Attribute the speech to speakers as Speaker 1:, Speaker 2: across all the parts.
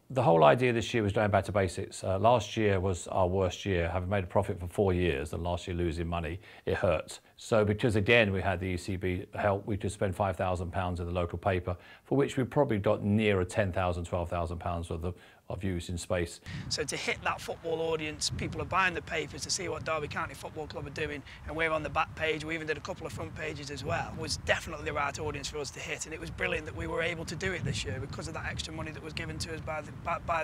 Speaker 1: The whole idea this year was going back to basics. Last year was our worst year. Having made a profit for 4 years and last year losing money, it hurts. So because again we had the ECB help, we could spend £5,000 in the local paper, for which we probably got nearer £10,000, £12,000 worth of use in space.
Speaker 2: So to hit that football audience, people are buying the papers to see what Derby County Football Club are doing, and we're on the back page. We even did a couple of front pages as well. It was definitely the right audience for us to hit, and it was brilliant that we were able to do it this year because of that extra money that was given to us by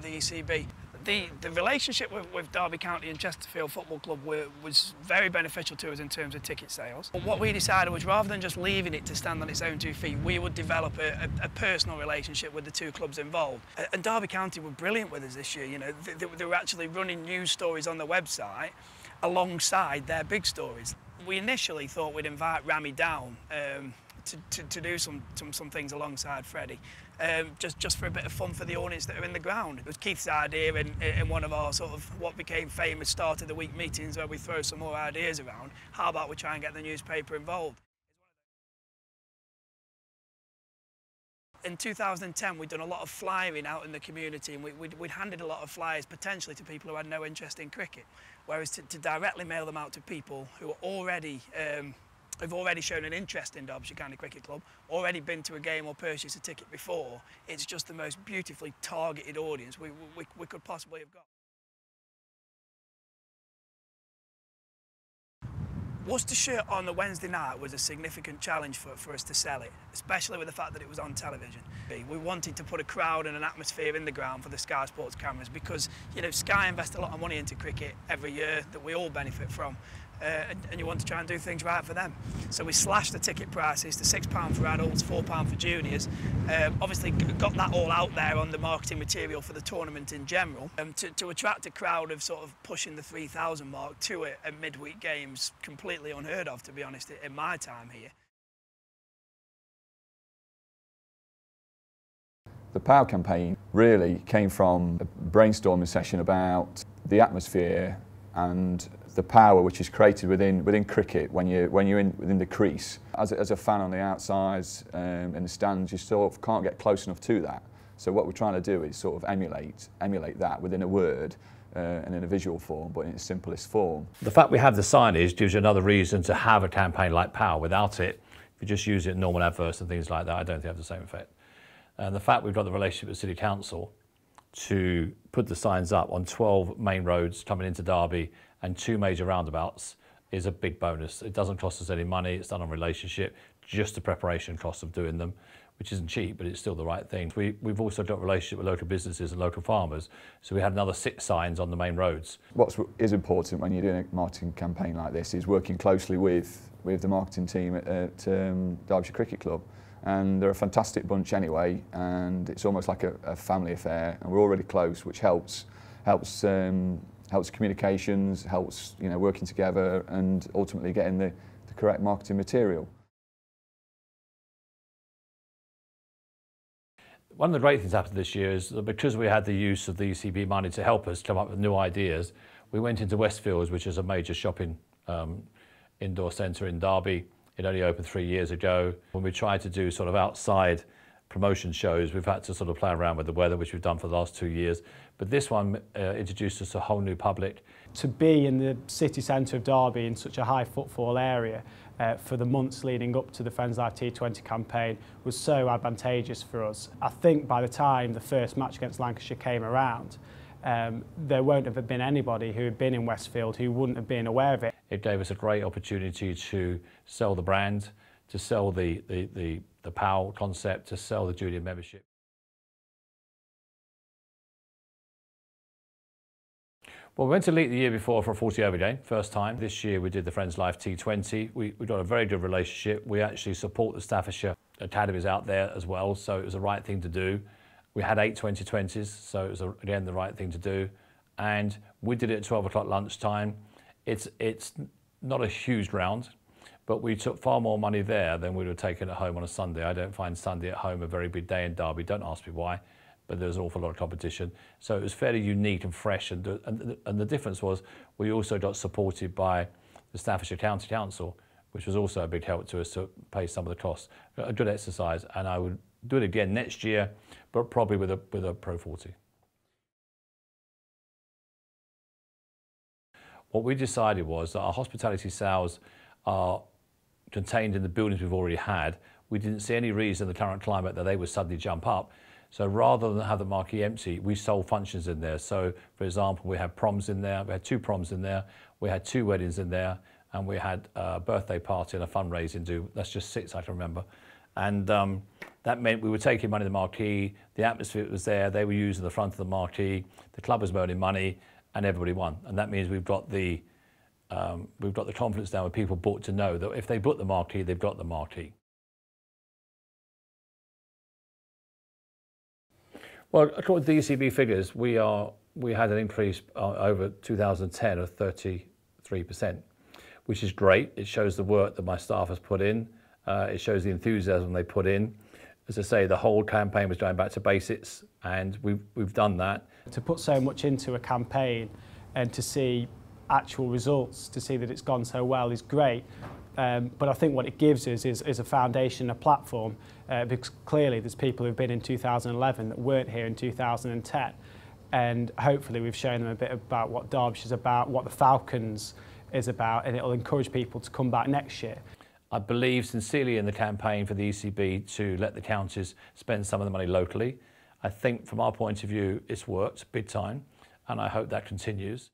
Speaker 2: the ECB. The relationship with Derby County and Chesterfield Football Club was very beneficial to us in terms of ticket sales. But what we decided was, rather than just leaving it to stand on its own 2 feet, we would develop a personal relationship with the 2 clubs involved. And Derby County were brilliant with us this year. You know, they were actually running news stories on the website alongside their big stories. We initially thought we'd invite Rami down to do some things alongside Freddie, just for a bit of fun for the audience that are in the ground. It was Keith's idea in one of our sort of what became famous start of the week meetings, where we throw some more ideas around. How about we try and get the newspaper involved? In 2010, we'd done a lot of flyering out in the community, and we'd handed a lot of flyers potentially to people who had no interest in cricket, whereas to directly mail them out to people who are already have already shown an interest in Derbyshire County Cricket Club, already been to a game or purchased a ticket before, it's just the most beautifully targeted audience we could possibly have got. Worcestershire on the Wednesday night was a significant challenge for us to sell it, especially with the fact that it was on television. We wanted to put a crowd and an atmosphere in the ground for the Sky Sports cameras because, you know, Sky invest a lot of money into cricket every year that we all benefit from, and you want to try and do things right for them. So we slashed the ticket prices to £6 for adults, £4 for juniors. Obviously got that all out there on the marketing material for the tournament in general, to attract a crowd of sort of pushing the 3,000 mark to it at midweek games, completely unheard of, to be honest, in my time here.
Speaker 3: The Power campaign really came from a brainstorming session about the atmosphere and the power which is created within cricket when you're within the crease. As a fan on the outsides, in the stands, you sort of can't get close enough to that. So what we're trying to do is sort of emulate that within a word and in a visual form, but in its simplest form.
Speaker 1: The fact we have the signage gives you another reason to have a campaign like Power. Without it, if you just use it in normal adverts and things like that, I don't think it has the same effect. And the fact we've got the relationship with City Council to put the signs up on 12 main roads coming into Derby and 2 major roundabouts is a big bonus. It doesn't cost us any money, it's done on relationship, just the preparation cost of doing them, which isn't cheap, but it's still the right thing. We've also got a relationship with local businesses and local farmers, so we had another 6 signs on the main roads.
Speaker 3: What is important when you're doing a marketing campaign like this is working closely with the marketing team at Derbyshire Cricket Club. And they're a fantastic bunch anyway, and it's almost like a family affair, and we're already close, which helps communications, helps, you know, working together and ultimately getting the correct marketing material.
Speaker 1: One of the great things happened this year is that because we had the use of the ECB money to help us come up with new ideas, we went into Westfields, which is a major shopping indoor centre in Derby. It only opened 3 years ago. When we tried to do sort of outside promotion shows, we've had to sort of play around with the weather, which we've done for the last 2 years. But this one introduced us to a whole new public.
Speaker 4: To be in the city centre of Derby in such a high footfall area for the months leading up to the Friends Live T20 campaign was so advantageous for us. I think by the time the first match against Lancashire came around, there won't have been anybody who had been in Westfield who wouldn't have been aware of it.
Speaker 1: It gave us a great opportunity to sell the brand, to sell the PAL concept, to sell the junior membership. Well, we went to Leek the year before for a 40 over game, first time. This year we did the Friends Live T20. We've got a very good relationship. We actually support the Staffordshire academies out there as well, so it was the right thing to do. We had 8 2020s, so it was, again, the right thing to do. And we did it at 12 o'clock lunchtime. It's not a huge ground, but we took far more money there than we would have taken at home on a Sunday. I don't find Sunday at home a very big day in Derby. Don't ask me why, but there's an awful lot of competition. So it was fairly unique and fresh. And the difference was we also got supported by the Staffordshire County Council, which was also a big help to us to pay some of the costs. A good exercise, and I would do it again next year, but probably with a Pro 40. What we decided was that our hospitality sales are contained in the buildings we've already had. We didn't see any reason in the current climate that they would suddenly jump up. So rather than have the marquee empty, we sold functions in there. So for example, we had proms in there, we had 2 proms in there, we had 2 weddings in there, and we had a birthday party and a fundraising do. That's just 6 I can remember. And that meant we were taking money in the marquee, the atmosphere was there, they were using the front of the marquee, the club was earning money, and everybody won. And that means we've got the confidence now where people bought to know that if they book the marquee, they've got the marquee. Well, according to the ECB figures, we had an increase over 2010 of 33%, which is great. It shows the work that my staff has put in. It shows the enthusiasm they put in. As I say, the whole campaign was going back to basics, and we've done that.
Speaker 4: To put so much into a campaign and to see actual results, to see that it's gone so well is great. But I think what it gives us is a foundation, a platform, because clearly there's people who've been in 2011 that weren't here in 2010. And hopefully we've shown them a bit about what Derbyshire's about, what the Falcons is about, and it'll encourage people to come back next year.
Speaker 1: I believe sincerely in the campaign for the ECB to let the counties spend some of the money locally. I think from our point of view, it's worked big time, and I hope that continues.